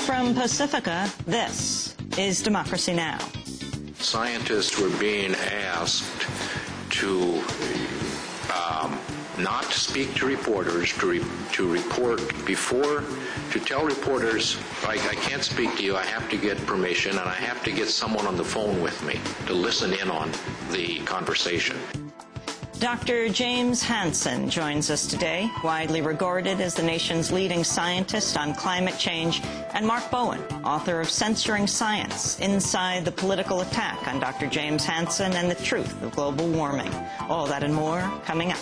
From Pacifica, this is Democracy Now! Scientists were being asked to not speak to reporters, to report before, to tell reporters, I can't speak to you, I have to get permission, and I have to get someone on the phone with me to listen in on the conversation. Dr. James Hansen joins us today, widely regarded as the nation's leading scientist on climate change, and Mark Bowen, author of Censoring Science, Inside the Political Attack on Dr. James Hansen and the Truth of Global Warming. All that and more coming up.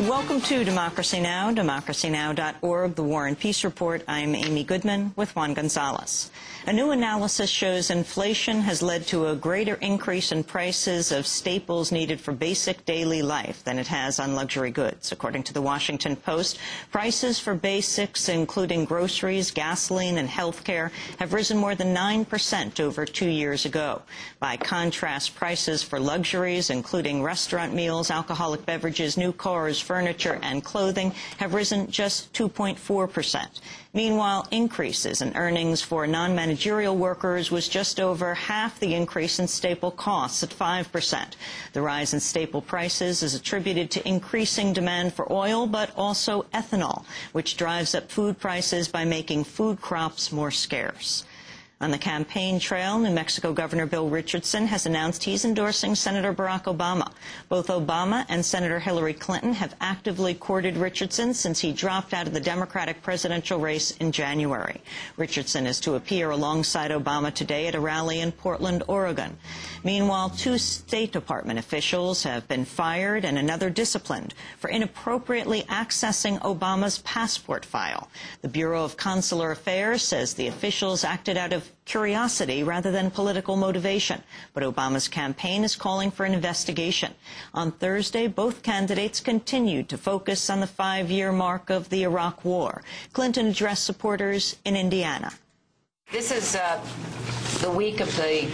Welcome to Democracy Now!, democracynow.org, the War and Peace Report. I'm Amy Goodman with Juan Gonzalez. A new analysis shows inflation has led to a greater increase in prices of staples needed for basic daily life than it has on luxury goods. According to the Washington Post, prices for basics, including groceries, gasoline, and health care, have risen more than 9% over 2 years ago. By contrast, prices for luxuries, including restaurant meals, alcoholic beverages, new cars, furniture, and clothing, have risen just 2.4%. Meanwhile, increases in earnings for non-managerial workers was just over half the increase in staple costs at 5%. The rise in staple prices is attributed to increasing demand for oil, but also ethanol, which drives up food prices by making food crops more scarce. On the campaign trail, New Mexico Governor Bill Richardson has announced he's endorsing Senator Barack Obama. Both Obama and Senator Hillary Clinton have actively courted Richardson since he dropped out of the Democratic presidential race in January. Richardson is to appear alongside Obama today at a rally in Portland, Oregon. Meanwhile, 2 State Department officials have been fired and another disciplined for inappropriately accessing Obama's passport file. The Bureau of Consular Affairs says the officials acted out of curiosity rather than political motivation, but Obama's campaign is calling for an investigation. On Thursday, both candidates continued to focus on the 5-year mark of the Iraq War. Clinton addressed supporters in Indiana. This is the week of the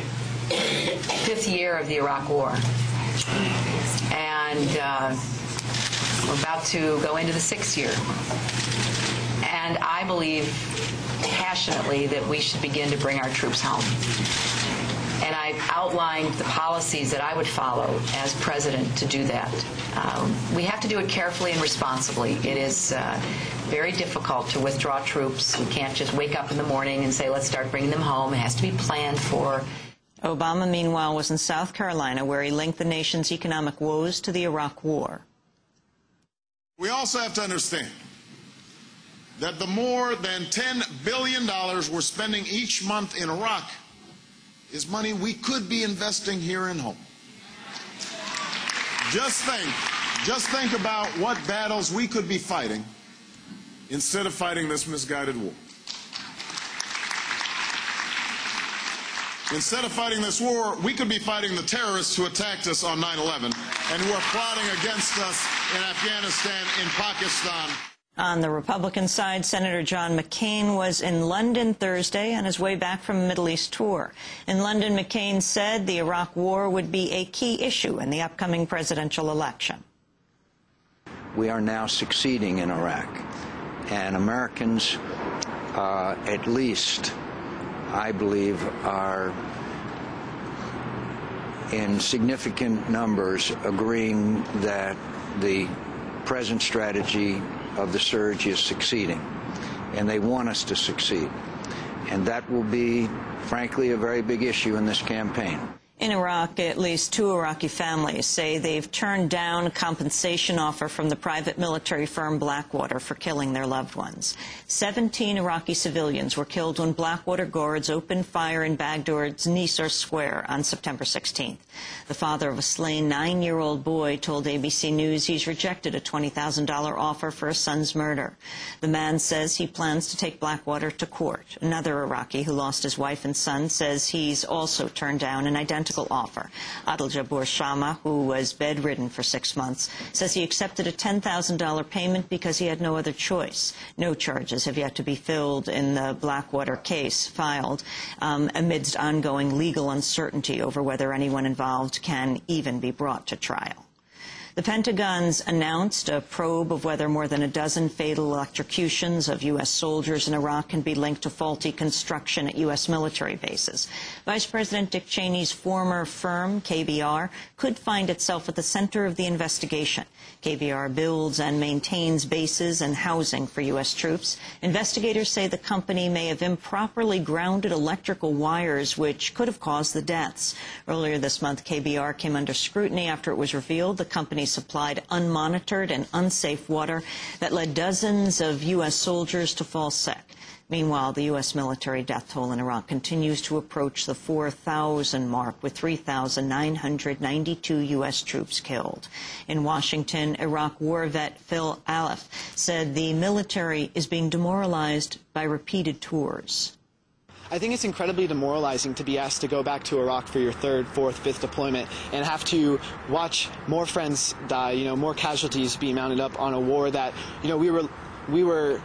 5th year of the Iraq War, and we're about to go into the 6th year. And I believe passionately that we should begin to bring our troops home. And I've outlined the policies that I would follow as president to do that. We have to do it carefully and responsibly. It is very difficult to withdraw troops. We can't just wake up in the morning and say, let's start bringing them home. It has to be planned for. Obama, meanwhile, was in South Carolina, where he linked the nation's economic woes to the Iraq War. We also have to understand that the more than $10 billion we're spending each month in Iraq is money we could be investing here in home. Just think about what battles we could be fighting instead of fighting this misguided war. Instead of fighting this war, we could be fighting the terrorists who attacked us on 9/11 and who are plotting against us in Afghanistan, in Pakistan. On the Republican side, Senator John McCain was in London Thursday on his way back from a Middle East tour. In London, McCain said the Iraq War would be a key issue in the upcoming presidential election. We are now succeeding in Iraq, and Americans, at least, I believe, are in significant numbers agreeing that the present strategy of the surge is succeeding, and they want us to succeed. And that will be, frankly, a very big issue in this campaign. In Iraq, at least 2 Iraqi families say they've turned down a compensation offer from the private military firm Blackwater for killing their loved ones. 17 Iraqi civilians were killed when Blackwater guards opened fire in Baghdad's Nisour Square on September 16th. The father of a slain 9-year-old boy told ABC News he's rejected a $20,000 offer for his son's murder. The man says he plans to take Blackwater to court. Another Iraqi who lost his wife and son says he's also turned down an identical offer. Adil Jabur Shama, who was bedridden for 6 months, says he accepted a $10,000 payment because he had no other choice. No charges have yet to be filed in the Blackwater case filed amidst ongoing legal uncertainty over whether anyone involved can even be brought to trial. The Pentagon's announced a probe of whether more than a dozen fatal electrocutions of U.S. soldiers in Iraq can be linked to faulty construction at U.S. military bases. Vice President Dick Cheney's former firm, KBR, could find itself at the center of the investigation. KBR builds and maintains bases and housing for U.S. troops. Investigators say the company may have improperly grounded electrical wires, which could have caused the deaths. Earlier this month, KBR came under scrutiny after it was revealed the company supplied unmonitored and unsafe water that led dozens of U.S. soldiers to fall sick. Meanwhile, the U.S. military death toll in Iraq continues to approach the 4,000 mark, with 3,992 U.S. troops killed. In Washington, Iraq war vet Phil Aleph said the military is being demoralized by repeated tours. I think it's incredibly demoralizing to be asked to go back to Iraq for your third, fourth, fifth deployment and have to watch more friends die, more casualties be mounted up on a war that, we were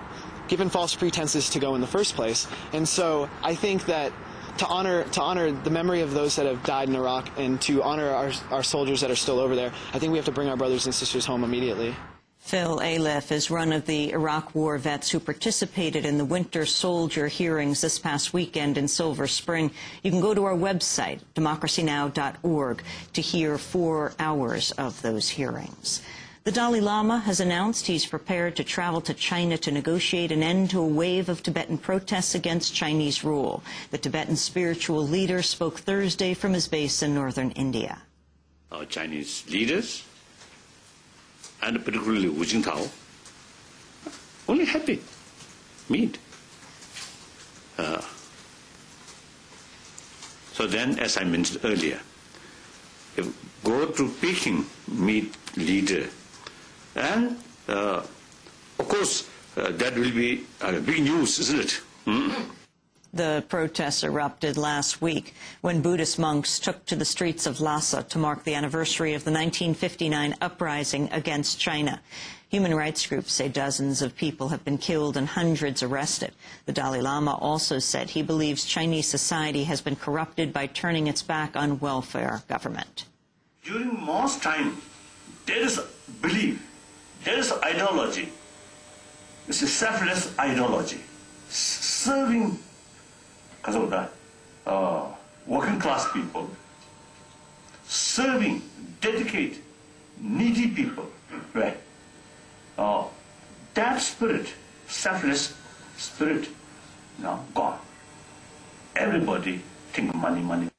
given false pretenses to go in the first place. And so I think that to honor the memory of those that have died in Iraq and to honor our soldiers that are still over there, I think we have to bring our brothers and sisters home immediately. Phil Aleph is one of the Iraq war vets who participated in the Winter Soldier hearings this past weekend in Silver Spring. You can go to our website, democracynow.org, to hear 4 hours of those hearings. The Dalai Lama has announced he's prepared to travel to China to negotiate an end to a wave of Tibetan protests against Chinese rule. The Tibetan spiritual leader spoke Thursday from his base in northern India. Our Chinese leaders, and particularly Hu Jintao, only happy meet. So then, as I mentioned earlier, if go to Peking, meet leader, and of course that will be big news, isn't it? The protests erupted last week when Buddhist monks took to the streets of Lhasa to mark the anniversary of the 1959 uprising against China. Human rights groups say dozens of people have been killed and hundreds arrested. The Dalai Lama also said he believes Chinese society has been corrupted by turning its back on welfare government. During most time, there is belief, there is ideology. It's a selfless ideology, serving working class people, serving, dedicate, needy people, right? That spirit, selfless spirit, now gone. Everybody think money, money.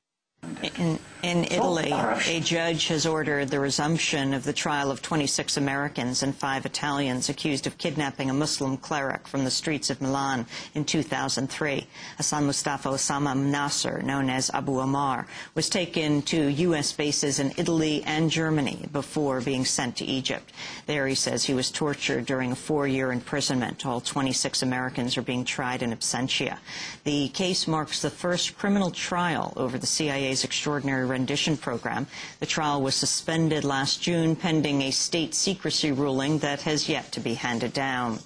In Italy, a judge has ordered the resumption of the trial of 26 Americans and 5 Italians accused of kidnapping a Muslim cleric from the streets of Milan in 2003. Hassan Mustafa Osama Nisour, known as Abu Ammar, was taken to U.S. bases in Italy and Germany before being sent to Egypt. There he says he was tortured during a 4-year imprisonment. All 26 Americans are being tried in absentia. The case marks the first criminal trial over the CIA's extraordinary rendition program. The trial was suspended last June pending a state secrecy ruling that has yet to be handed down.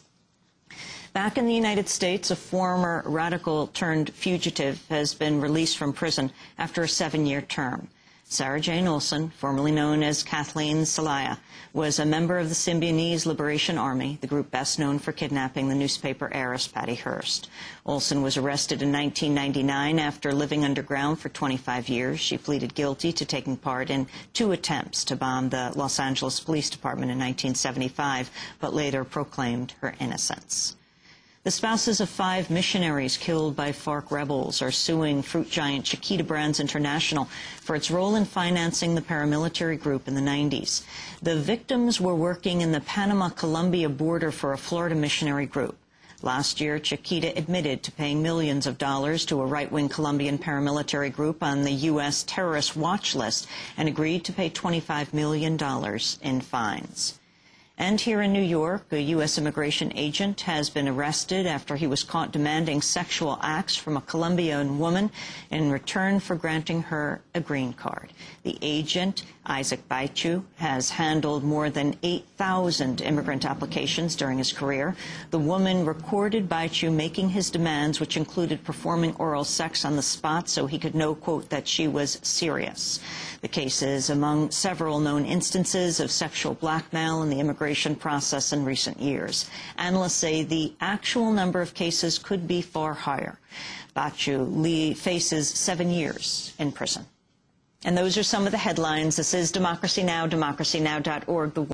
Back in the United States, a former radical-turned-fugitive has been released from prison after a 7-year term. Sarah Jane Olson, formerly known as Kathleen Celaya, was a member of the Symbionese Liberation Army, the group best known for kidnapping the newspaper heiress Patty Hearst. Olson was arrested in 1999 after living underground for 25 years. She pleaded guilty to taking part in 2 attempts to bomb the Los Angeles Police Department in 1975, but later proclaimed her innocence. The spouses of 5 missionaries killed by FARC rebels are suing fruit giant Chiquita Brands International for its role in financing the paramilitary group in the 90s. The victims were working in the Panama-Colombia border for a Florida missionary group. Last year, Chiquita admitted to paying millions of dollars to a right-wing Colombian paramilitary group on the U.S. terrorist watch list and agreed to pay $25 million in fines. And here in New York, a U.S. immigration agent has been arrested after he was caught demanding sexual acts from a Colombian woman in return for granting her a green card. The agent, Isaac Baichu, has handled more than 8,000 immigrant applications during his career. The woman recorded Baichu making his demands, which included performing oral sex on the spot so he could know, quote, that she was serious. The case is among several known instances of sexual blackmail in the immigration process in recent years. Analysts say the actual number of cases could be far higher. Baichu faces 7 years in prison. And those are some of the headlines. This is Democracy Now!, democracynow.org.